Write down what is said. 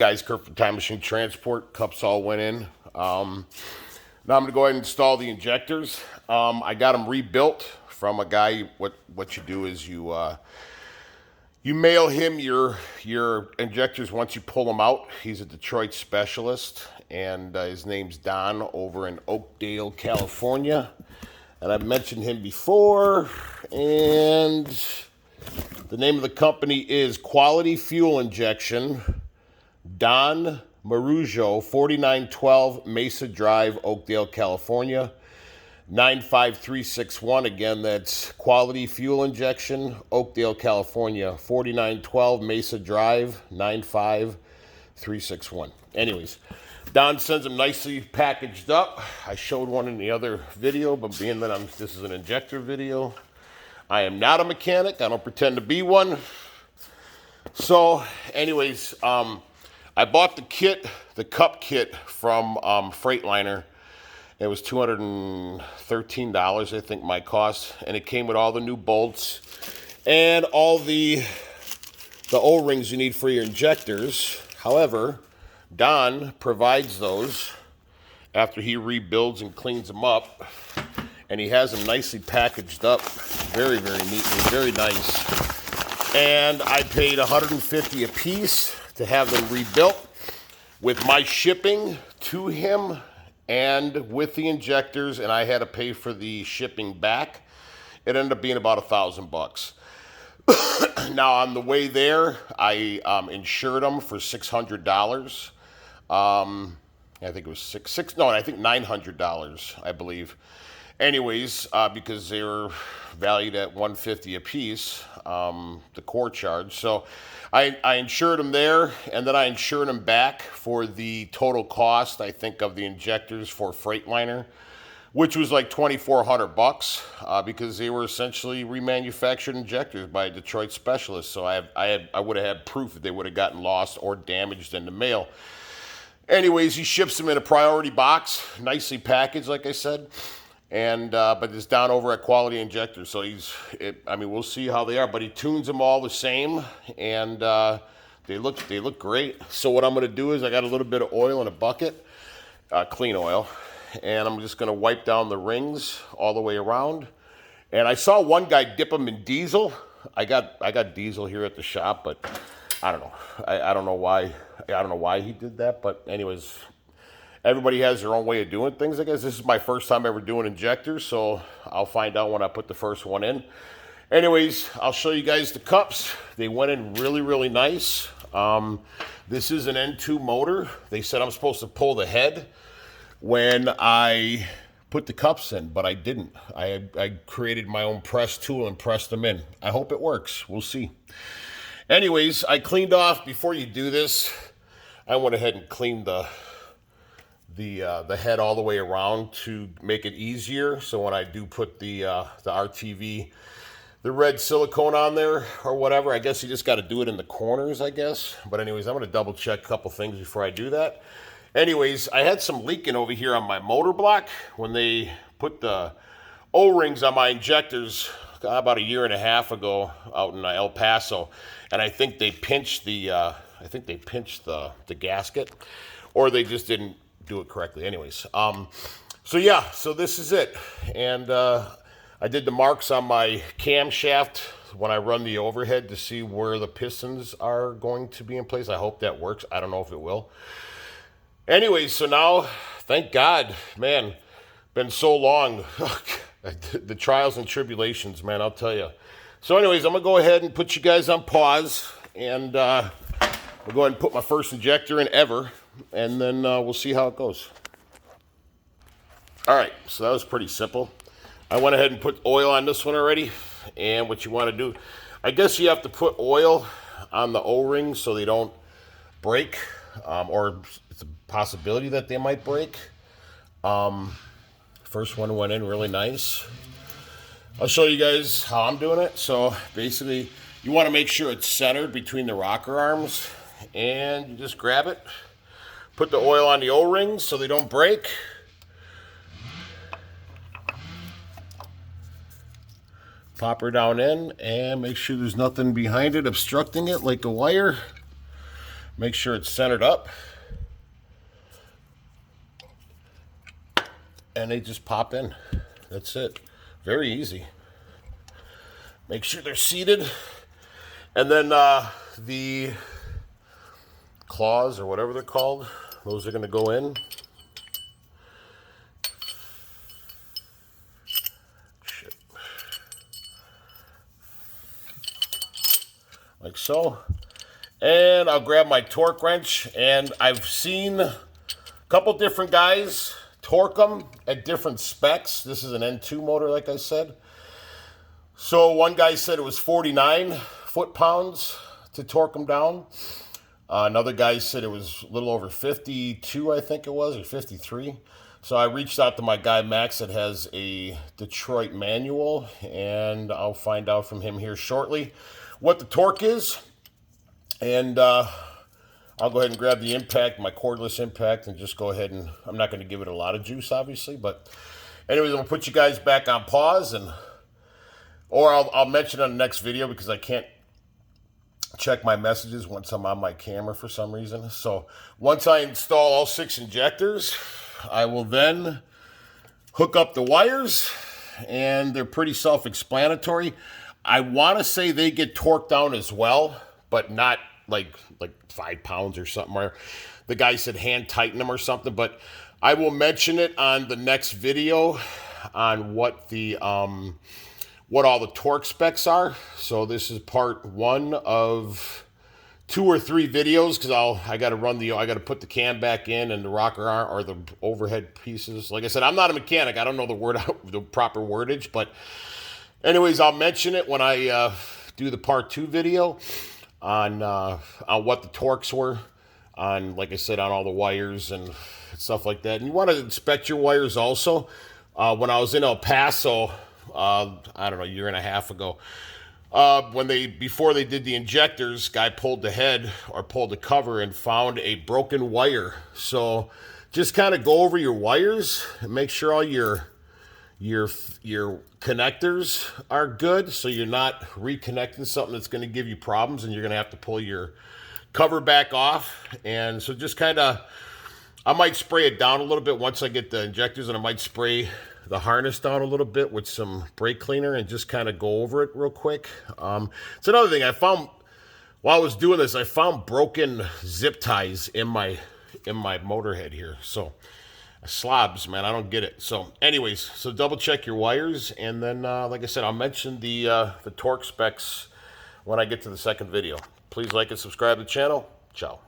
Guys, Kurt from Time Machine Transport. Cups all went in. Now I'm going to go ahead and install the injectors. I got them rebuilt from a guy. What you do is you mail him your injectors once you pull them out. He's a Detroit specialist, and his name's Don over in Oakdale, California. And I've mentioned him before, and the name of the company is Quality Fuel Injection. Don Marujo, 4912 Mesa Drive, Oakdale, California, 95361. Again, that's Quality Fuel Injection, Oakdale, California, 4912 Mesa Drive, 95361. Anyways, Don sends them nicely packaged up. I showed one in the other video, but being that this is an injector video, I am not a mechanic. I don't pretend to be one. So, anyways, I bought the kit, the cup kit from Freightliner. It was $213, I think, my cost, and it came with all the new bolts and all the O-rings you need for your injectors. However, Don provides those after he rebuilds and cleans them up, and he has them nicely packaged up, very, very neatly, very nice. And I paid $150 a piece to have them rebuilt with my shipping to him and with the injectors, and I had to pay for the shipping back. It ended up being about $1,000. Now on the way there, I insured them for $600. I think it was I think $900, I believe. Anyways, because they were valued at $150 a piece, the core charge. So I insured them there, and then I insured them back for the total cost, I think, of the injectors for Freightliner, which was like $2,400, because they were essentially remanufactured injectors by a Detroit specialist. So I would have had proof that they would have gotten lost or damaged in the mail. Anyways, he ships them in a priority box, nicely packaged, like I said. And but it's down over at Quality Injector, so we'll see how they are. But he tunes them all the same, and they look great. So what I'm going to do is I got a little bit of oil in a bucket, clean oil, and I'm just going to wipe down the rings all the way around. And I saw one guy dip them in diesel. I got diesel here at the shop, but I don't know. I don't know why. I don't know why he did that, but anyways. Everybody has their own way of doing things, I guess. This is my first time ever doing injectors, so I'll find out when I put the first one in. Anyways, I'll show you guys the cups. They went in really, really nice. This is an N2 motor. They said I'm supposed to pull the head when I put the cups in, but I didn't. I created my own press tool and pressed them in. I hope it works. We'll see. Anyways, I cleaned off, before you do this, I went ahead and cleaned the head all the way around to make it easier. So when I do put the RTV, the red silicone on there or whatever, I guess you just got to do it in the corners, I guess. But anyways, I'm going to double check a couple things before I do that. Anyways, I had some leaking over here on my motor block when they put the O-rings on my injectors about a year and a half ago out in El Paso, and I think they pinched the gasket, or they just didn't do it correctly. Anyways, so this is it, and I did the marks on my camshaft when I run the overhead to see where the pistons are going to be in place. I hope that works. I don't know if it will. Anyways, so now, thank God, man, been so long. The trials and tribulations, man, I'll tell you. So anyways, I'm gonna go ahead and put you guys on pause, and I'll go ahead and put my first injector in ever, and then we'll see how it goes. All right, so that was pretty simple. I went ahead and put oil on this one already, and what you want to do, I guess you have to put oil on the O-rings so they don't break, or it's a possibility that they might break. First one went in really nice. I'll show you guys how I'm doing it. So basically, you want to make sure it's centered between the rocker arms, and you just grab it, put the oil on the O-rings so they don't break. Pop her down in and make sure there's nothing behind it obstructing it like a wire. Make sure it's centered up. And they just pop in. That's it. Very easy. Make sure they're seated. And then the claws, or whatever they're called, those are going to go in. Shit. Like so. And I'll grab my torque wrench, and I've seen a couple different guys torque them at different specs. This is an N2 motor, like I said. So one guy said it was 49 foot-pounds to torque them down. Another guy said it was a little over 52, I think it was, or 53. So I reached out to my guy Max that has a Detroit manual, and I'll find out from him here shortly what the torque is. And I'll go ahead and grab the impact, my cordless impact, and just go ahead and, I'm not going to give it a lot of juice, obviously, but anyways, I'm going to put you guys back on pause, or I'll mention it on the next video because I can't check my messages once I'm on my camera for some reason. So once I install all 6 injectors, I will then hook up the wires, and they're pretty self-explanatory. I want to say they get torqued down as well, but not like 5 pounds or something, or the guy said hand tighten them or something, but I will mention it on the next video on what the what all the torque specs are. So this is part 1 of 2 or 3 videos, because I got to put the cam back in and the rocker arm, or the overhead pieces. Like I said, I'm not a mechanic. I don't know the proper wordage, but anyways, I'll mention it when I do the part 2 video on what the torques were, on, like I said, on all the wires and stuff like that. And you want to inspect your wires also. When I was in El Paso, I don't know, a year and a half ago, before they did the injectors, guy pulled the head, or pulled the cover, and found a broken wire. So just kind of go over your wires and make sure all your connectors are good, so you're not reconnecting something that's going to give you problems, and you're going to have to pull your cover back off. And so just kind of, I might spray it down a little bit once I get the injectors, and I might spray the harness down a little bit with some brake cleaner and just kind of go over it real quick. It's another thing I found while I was doing this. I found broken zip ties in my motorhead here. So slobs, man, I don't get it. So anyways, so double check your wires, and then like I said, I'll mention the torque specs when I get to the second video. Please like and subscribe to the channel. Ciao.